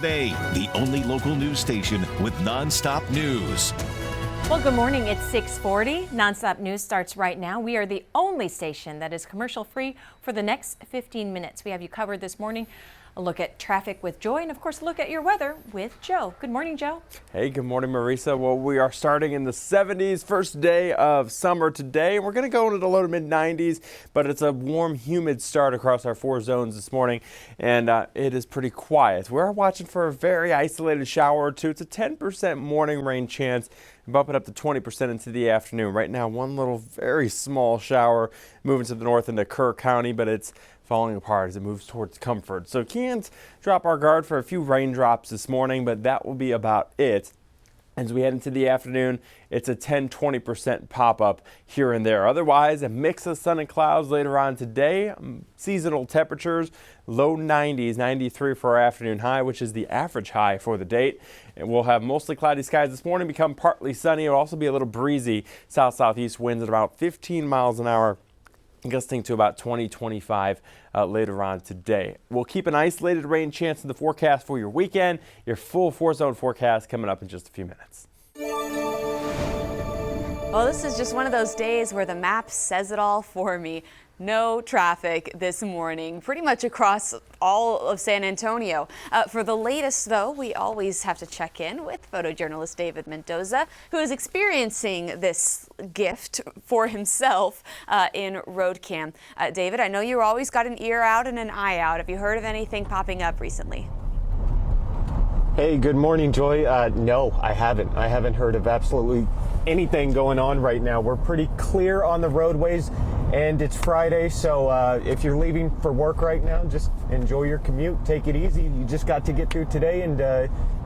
They, the only local news station with nonstop news. Well, good morning. It's 6:40. Nonstop news starts right now. We are the only station that is commercial free for the next 15 minutes. We have you covered this morning. A look at traffic with Joy, and of course, a look at your weather with Joe. Good morning, Joe. Hey, good morning, Marisa. Well, we are starting in the 70s, first day of summer today. We're going to go into the low to mid 90s, but it's a warm, humid start across our 4 zones this morning, and it is pretty quiet. We're watching for a very isolated shower or two. It's a 10% morning rain chance, and bump it up to 20% into the afternoon. Right now, one little very small shower moving to the north into Kerr County, but it's falling apart as it moves towards Comfort. So can't drop our guard for a few raindrops this morning, but that will be about it. As we head into the afternoon, it's a 10-20% pop-up here and there. Otherwise, a mix of sun and clouds later on today. Seasonal temperatures, low 90s, 93 for our afternoon high, which is the average high for the date. And we'll have mostly cloudy skies this morning, become partly sunny. It'll also be a little breezy. South-southeast winds at about 15 miles an hour, gusting to about 20-25 later on today. We'll keep an isolated rain chance in the forecast for your weekend. Your full 4-zone forecast coming up in just a few minutes. Well, this is just one of those days where the map says it all for me. No traffic this morning, pretty much across all of San Antonio. For the latest, though, we always have to check in with photojournalist David Mendoza, who is experiencing this gift for himself in road cam. David, I know you always got an ear out and an eye out. Have you heard of anything popping up recently? Hey, good morning, Joy. No, I haven't. I haven't heard of absolutely anything going on right now. We're pretty clear on the roadways, and it's Friday, so if you're leaving for work right now, just enjoy your commute. Take it easy. You just got to get through today, and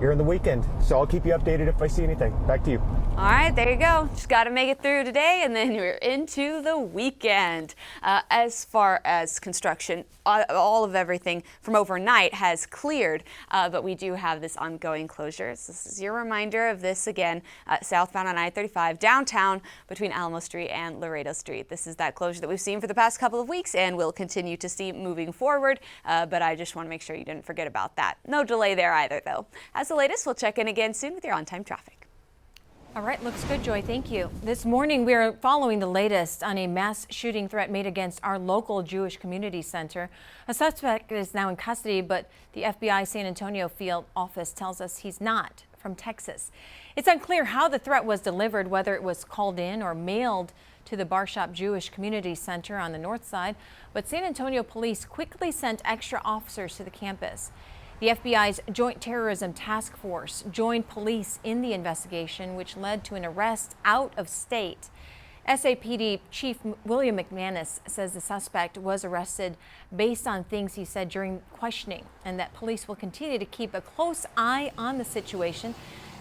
you're in the weekend. So I'll keep you updated if I see anything. Back to you. All right, there you go. Just got to make it through today, and then you're into the weekend. As far as construction, all of everything from overnight has cleared, but we do have this ongoing closure. This is your reminder of this again, southbound on I-35, downtown between Alamo Street and Laredo Street. This is that closure that we've seen for the past couple of weeks and will continue to see moving forward, but I just want to make sure you didn't forget about that. No delay there either, though. As the latest, we'll check in again soon with your on-time traffic. All right, looks good, Joy. Thank you. This morning, we are following the latest on a mass shooting threat made against our local Jewish community center. A suspect is now in custody, but the FBI San Antonio field office tells us he's not from Texas. It's unclear how the threat was delivered, whether it was called in or mailed to the Barshop Jewish Community Center on the north side, but San Antonio police quickly sent extra officers to the campus. The FBI's Joint Terrorism Task Force joined police in the investigation, which led to an arrest out of state. SAPD Chief William McManus says the suspect was arrested based on things he said during questioning, and that police will continue to keep a close eye on the situation.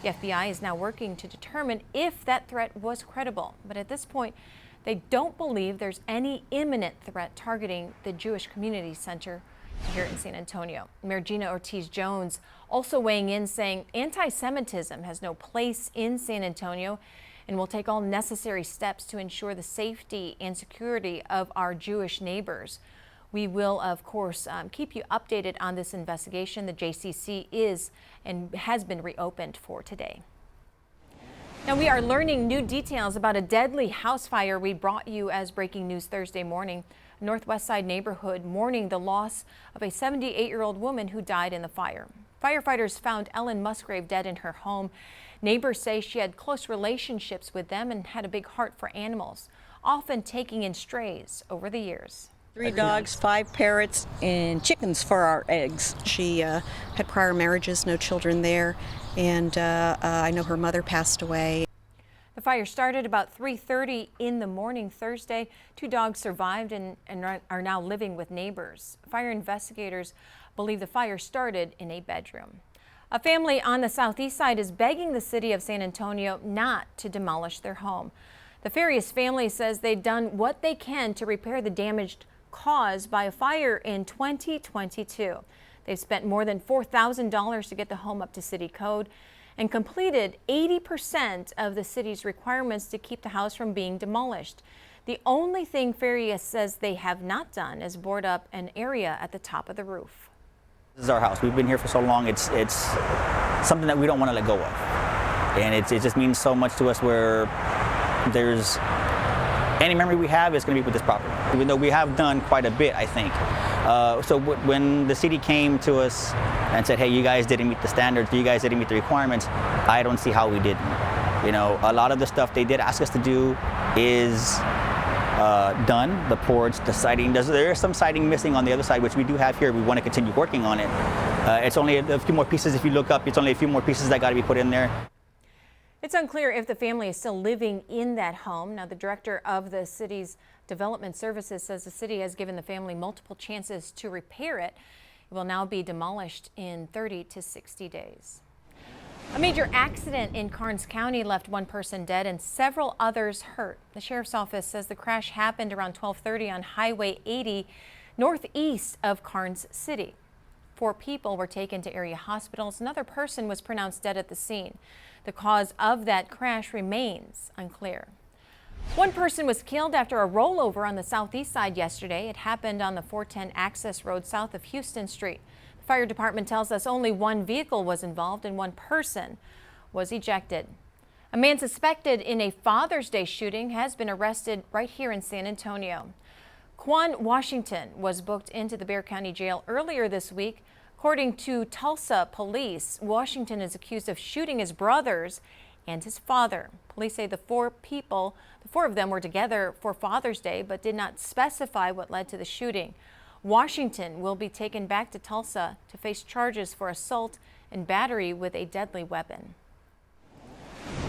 The FBI is now working to determine if that threat was credible, but at this point, they don't believe there's any imminent threat targeting the Jewish Community Center here in San Antonio. Mayor Gina Ortiz-Jones also weighing in, saying anti-Semitism has no place in San Antonio and will take all necessary steps to ensure the safety and security of our Jewish neighbors. We will, of course, keep you updated on this investigation. The JCC is and has been reopened for today. Now we are learning new details about a deadly house fire we brought you as breaking news Thursday morning. Northwest Side neighborhood mourning the loss of a 78-year-old woman who died in the fire. Firefighters found Ellen Musgrave dead in her home. Neighbors say she had close relationships with them and had a big heart for animals, often taking in strays over the years. 3 dogs, 5 parrots, and chickens for our eggs. She had prior marriages, no children there, and I know her mother passed away. The fire started about 3:30 in the morning Thursday. 2 dogs survived and are now living with neighbors. Fire investigators believe the fire started in a bedroom. A family on the southeast side is begging the city of San Antonio not to demolish their home. The Farias family says they've done what they can to repair the damage caused by a fire in 2022. They've spent more than $4,000 to get the home up to city code and completed 80% of the city's requirements to keep the house from being demolished. The only thing Farias says they have not done is board up an area at the top of the roof. This is our house. We've been here for so long. It's something that we don't want to let go of, and it just means so much to us. Where there's any memory we have is going to be with this property, even though we have done quite a bit, I think. So when the city came to us and said, hey, you guys didn't meet the standards, you guys didn't meet the requirements, I don't see how we didn't. You know, a lot of the stuff they did ask us to do is done. The porch, the siding, there is some siding missing on the other side, which we do have here. We want to continue working on it. It's only a few more pieces. If you look up, it's only a few more pieces that got to be put in there. It's unclear if the family is still living in that home. Now, the director of the city's Development Services says the city has given the family multiple chances to repair it. It will now be demolished in 30 to 60 days. A major accident in Karnes County left one person dead and several others hurt. The sheriff's office says the crash happened around 12:30 on Highway 80 northeast of Karnes City. 4 people were taken to area hospitals. Another person was pronounced dead at the scene. The cause of that crash remains unclear. One person was killed after a rollover on the southeast side yesterday. It happened on the 410 access road south of Houston Street. The fire department tells us only one vehicle was involved and one person was ejected. A man suspected in a Father's Day shooting has been arrested right here in San Antonio. Quan Washington was booked into the Bexar County Jail earlier this week. According to Tulsa police, Washington is accused of shooting his brothers and his father. Police say the 4 of them were together for Father's Day, but did not specify what led to the shooting. Washington will be taken back to Tulsa to face charges for assault and battery with a deadly weapon.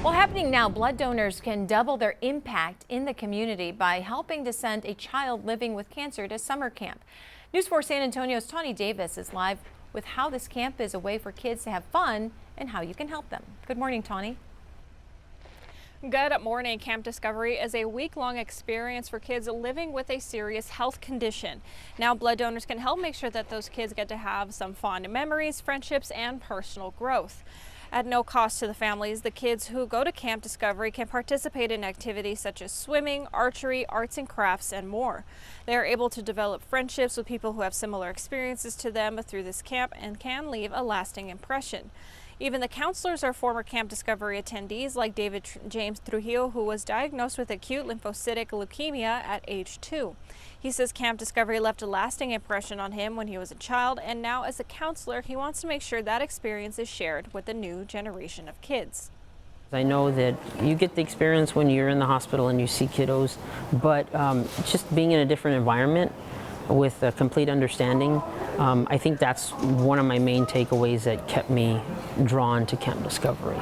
Well, happening now, blood donors can double their impact in the community by helping to send a child living with cancer to summer camp. News 4 San Antonio's Tawny Davis is live with how this camp is a way for kids to have fun and how you can help them. Good morning, Tawny. Good morning. Camp Discovery is a week-long experience for kids living with a serious health condition. Now, blood donors can help make sure that those kids get to have some fond memories, friendships, and personal growth. At no cost to the families, the kids who go to Camp Discovery can participate in activities such as swimming, archery, arts and crafts, and more. They are able to develop friendships with people who have similar experiences to them through this camp and can leave a lasting impression. Even the counselors are former Camp Discovery attendees, like David James Trujillo, who was diagnosed with acute lymphocytic leukemia at age 2. He says Camp Discovery left a lasting impression on him when he was a child, and now as a counselor, he wants to make sure that experience is shared with the new generation of kids. I know that you get the experience when you're in the hospital and you see kiddos, but just being in a different environment with a complete understanding, I think that's one of my main takeaways that kept me drawn to Camp Discovery.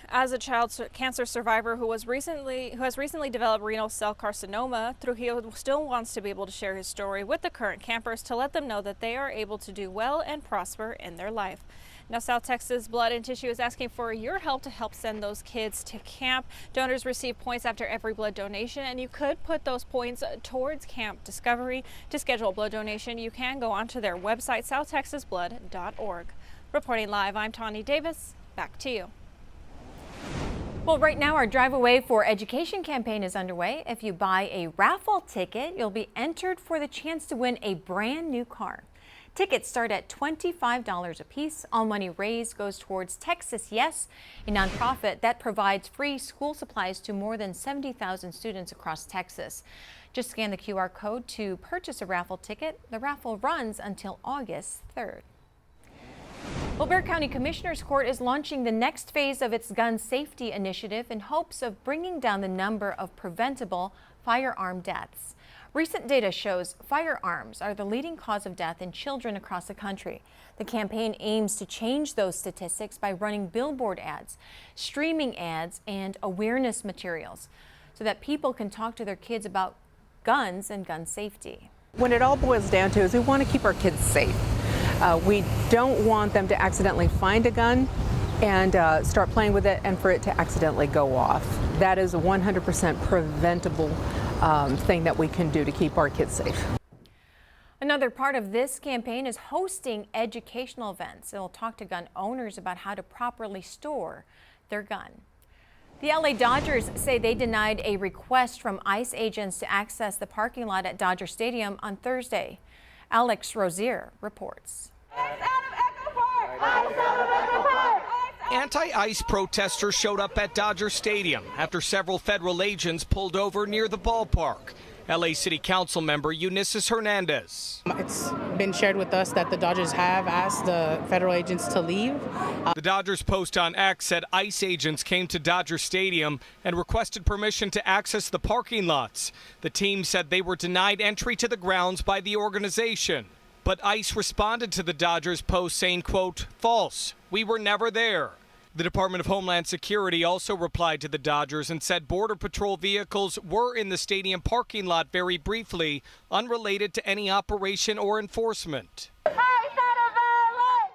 As a child cancer survivor who has recently developed renal cell carcinoma, Trujillo still wants to be able to share his story with the current campers to let them know that they are able to do well and prosper in their life. Now, South Texas Blood and Tissue is asking for your help to help send those kids to camp. Donors receive points after every blood donation, and you could put those points towards Camp Discovery. To schedule a blood donation, you can go onto their website, southtexasblood.org. Reporting live, I'm Tawny Davis. Back to you. Well, right now our Drive Away for Education campaign is underway. If you buy a raffle ticket, you'll be entered for the chance to win a brand new car. Tickets start at $25 a piece. All money raised goes towards Texas Yes, a nonprofit that provides free school supplies to more than 70,000 students across Texas. Just scan the QR code to purchase a raffle ticket. The raffle runs until August 3rd. Well, Bexar County Commissioner's Court is launching the next phase of its gun safety initiative in hopes of bringing down the number of preventable firearm deaths. Recent data shows firearms are the leading cause of death in children across the country. The campaign aims to change those statistics by running billboard ads, streaming ads, and awareness materials so that people can talk to their kids about guns and gun safety. When it all boils down to is we want to keep our kids safe. We don't want them to accidentally find a gun and start playing with it and for it to accidentally go off. That is a 100% preventable thing that we can do to keep our kids safe. Another part of this campaign is hosting educational events. It'll talk to gun owners about how to properly store their gun. The LA Dodgers say they denied a request from ICE agents to access the parking lot at Dodger Stadium on Thursday. Alex Rozier reports. Anti-ice protesters showed up at Dodger Stadium after several federal agents pulled over near the ballpark. LA City Council member Eunices Hernandez. It's been shared with us that the Dodgers have asked the federal agents to leave. The Dodgers post on X said ICE agents came to Dodger Stadium and requested permission to access the parking lots. The team said they were denied entry to the grounds by the organization. But ICE responded to the Dodgers post saying, quote, false. We were never there. The Department of Homeland Security also replied to the Dodgers and said Border Patrol vehicles were in the stadium parking lot very briefly, unrelated to any operation or enforcement.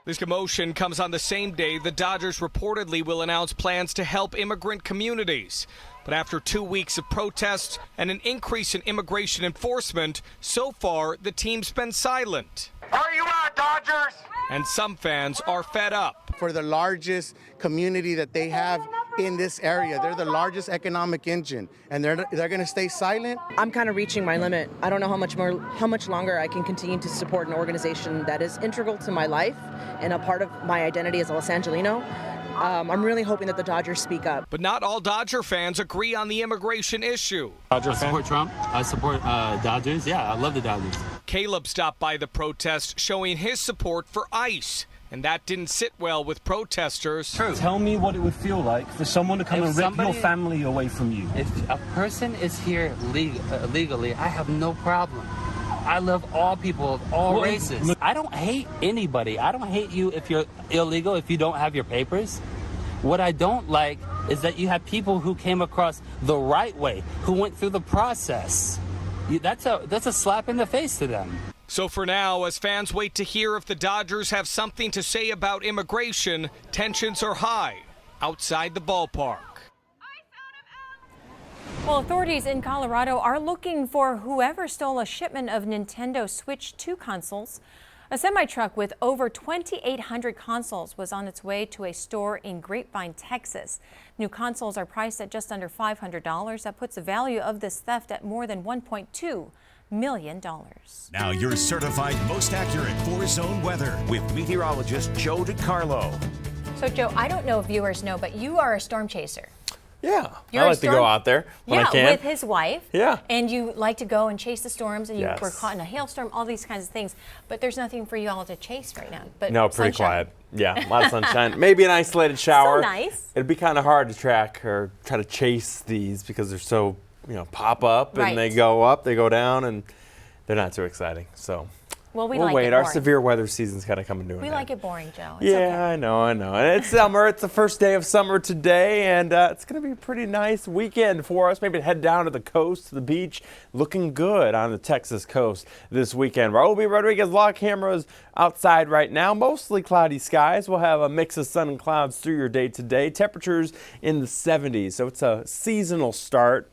This commotion comes on the same day the Dodgers reportedly will announce plans to help immigrant communities. But after 2 weeks of protests and an increase in immigration enforcement, so far the team's been silent. Where you at, Dodgers? And some fans are fed up. For the largest community that they have in this area, they're the largest economic engine, and they're going to stay silent. I'm kind of reaching my limit. I don't know how much longer I can continue to support an organization that is integral to my life and a part of my identity as a Los Angelino. I'm really hoping that the Dodgers speak up. But not all Dodger fans agree on the immigration issue. I support Trump. I support Dodgers. Yeah, I love the Dodgers. Caleb stopped by the protest showing his support for ICE, and that didn't sit well with protesters. True. Tell me what it would feel like for someone to come and rip your family away from you. If a person is here legally, I have no problem. I love all people of all races. I don't hate anybody. I don't hate you if you're illegal, if you don't have your papers. What I don't like is that you have people who came across the right way, who went through the process. That's a slap in the face to them. So for now, as fans wait to hear if the Dodgers have something to say about immigration, tensions are high outside the ballpark. Well, authorities in Colorado are looking for whoever stole a shipment of Nintendo Switch 2 consoles. A semi-truck with over 2,800 consoles was on its way to a store in Grapevine, Texas. New consoles are priced at just under $500. That puts the value of this theft at more than $1.2 million. Now your certified most accurate four-zone weather with meteorologist Joe DiCarlo. So, Joe, I don't know if viewers know, but you are a storm chaser. Yeah, You're I like to go out there when I can. With his wife. Yeah. And you like to go and chase the storms, and you Yes. were caught in a hailstorm, all these kinds of things. But there's nothing for you all to chase right now. But No, pretty sunshine. quiet. Yeah, a lot of sunshine. Maybe an isolated shower. So nice. It'd be kind of hard to track or try to chase these because they're so, pop up and Right. they go up, they go down, and they're not too exciting. So Well, we we'll like wait. it Our boring. severe weather season's kind of coming to an We end. like it boring, Joe. It's Yeah, okay. I know. And it's summer. It's the first day of summer today, and it's going to be a pretty nice weekend for us. Maybe head down to the coast, to the beach. Looking good on the Texas coast this weekend. Raul B. Rodriguez log cameras outside right now. Mostly cloudy skies. We'll have a mix of sun and clouds through your day today. Temperatures in the 70s, so it's a seasonal start.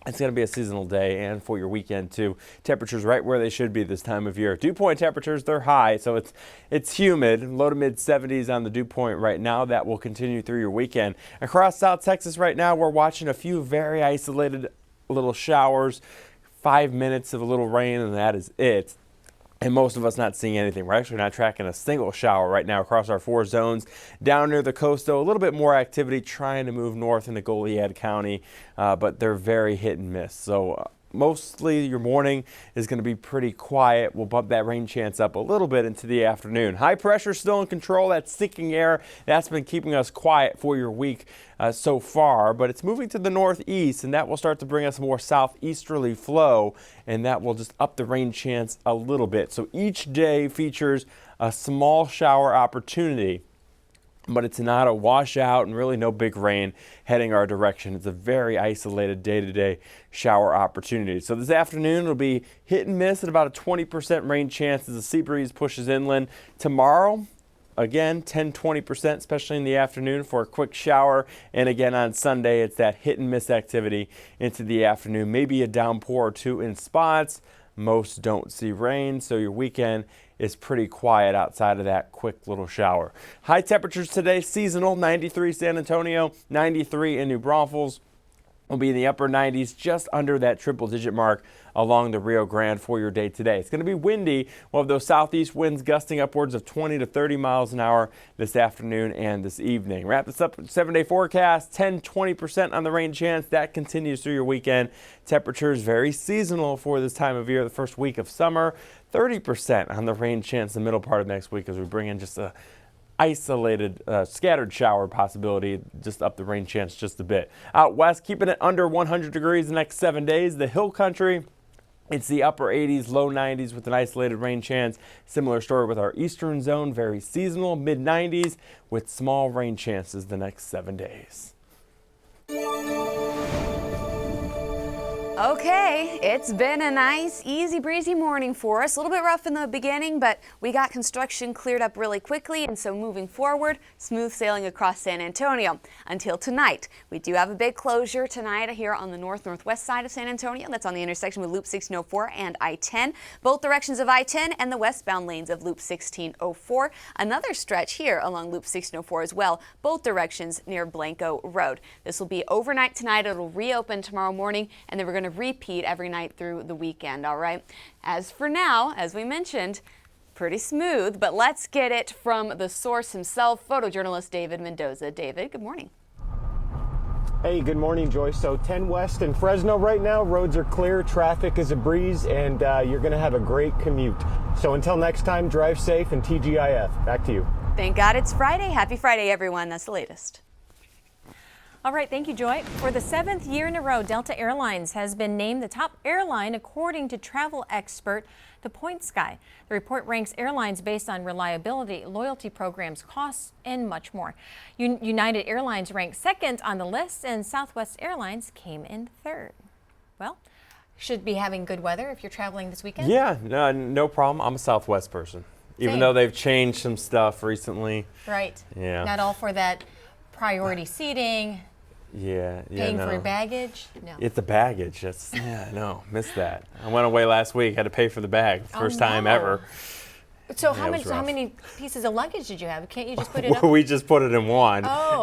It's going to be a seasonal day and for your weekend too. Temperatures right where they should be this time of year. Dew point temperatures, they're high, so it's humid. Low to mid 70s on the dew point right now. That will continue through your weekend. Across South Texas right now, we're watching a few very isolated little showers. 5 minutes of a little rain, and that is it. And most of us not seeing anything. We're actually not tracking a single shower right now across our 4 zones. Down near the coast, though, a little bit more activity trying to move north into Goliad County, but they're very hit and miss. So mostly your morning is going to be pretty quiet. We'll bump that rain chance up a little bit into the afternoon. High pressure still in control. That sinking air, that's been keeping us quiet for your week so far, but it's moving to the northeast, and that will start to bring us more southeasterly flow, and that will just up the rain chance a little bit. So each day features a small shower opportunity, but it's not a washout and really no big rain heading our direction. It's a very isolated day-to-day shower opportunity. So this afternoon it'll be hit and miss at about a 20% rain chance as the sea breeze pushes inland. Tomorrow, again, 10-20%, especially in the afternoon for a quick shower. And again on Sunday, it's that hit and miss activity into the afternoon. Maybe a downpour or two in spots. Most don't see rain, so your weekend is pretty quiet outside of that quick little shower. High temperatures today, seasonal, 93 San Antonio, 93 in New Braunfels. will be in the upper 90s, just under that triple-digit mark along the Rio Grande for your day today. It's going to be windy. We'll have those southeast winds gusting upwards of 20 to 30 miles an hour this afternoon and this evening. Wrap this up with 7-day forecast, 10-20% on the rain chance. That continues through your weekend. Temperatures very seasonal for this time of year, the first week of summer. 30% on the rain chance the middle part of next week as we bring in just a isolated scattered shower possibility, just up the rain chance just a bit. Out west, keeping it under 100 degrees the next 7 days. The hill country, it's the upper 80s, low 90s with an isolated rain chance. Similar story with our eastern zone, very seasonal, mid 90s with small rain chances the next 7 days. Okay, it's been a nice, easy breezy morning for us. A little bit rough in the beginning, but we got construction cleared up really quickly, and so moving forward, smooth sailing across San Antonio. Until tonight, we do have a big closure tonight here on the northwest side of San Antonio. That's on the intersection with Loop 1604 and I-10, both directions of I-10 and the westbound lanes of Loop 1604. Another stretch here along Loop 1604 as well, both directions near Blanco Road. This will be overnight tonight. It'll reopen tomorrow morning, and then we're going to repeat every night through the weekend, all right? As for now, as we mentioned, pretty smooth, but let's get it from the source himself, photojournalist David Mendoza. David, good morning. Hey, good morning, Joy. So 10 West in Fresno right now, roads are clear, traffic is a breeze, and you're going to have a great commute. So until next time, drive safe and TGIF. Back to you. Thank God it's Friday. Happy Friday, everyone. That's the latest. All right, thank you, Joy. For the 7th year in a row, Delta Airlines has been named the top airline according to travel expert The Point Sky. The report ranks airlines based on reliability, loyalty programs, costs, and much more. United Airlines ranked second on the list, and Southwest Airlines came in third. Well, should be having good weather if you're traveling this weekend. Yeah, no problem. I'm a Southwest person, even though they've changed some stuff recently. Right. Yeah. Not all for that priority seating. Yeah, Paying for your baggage? No. It's the baggage. No, missed that. I went away last week, had to pay for the bag, first time ever. So how many pieces of luggage did you have? Can't you just put it up? We just put it in one. Oh.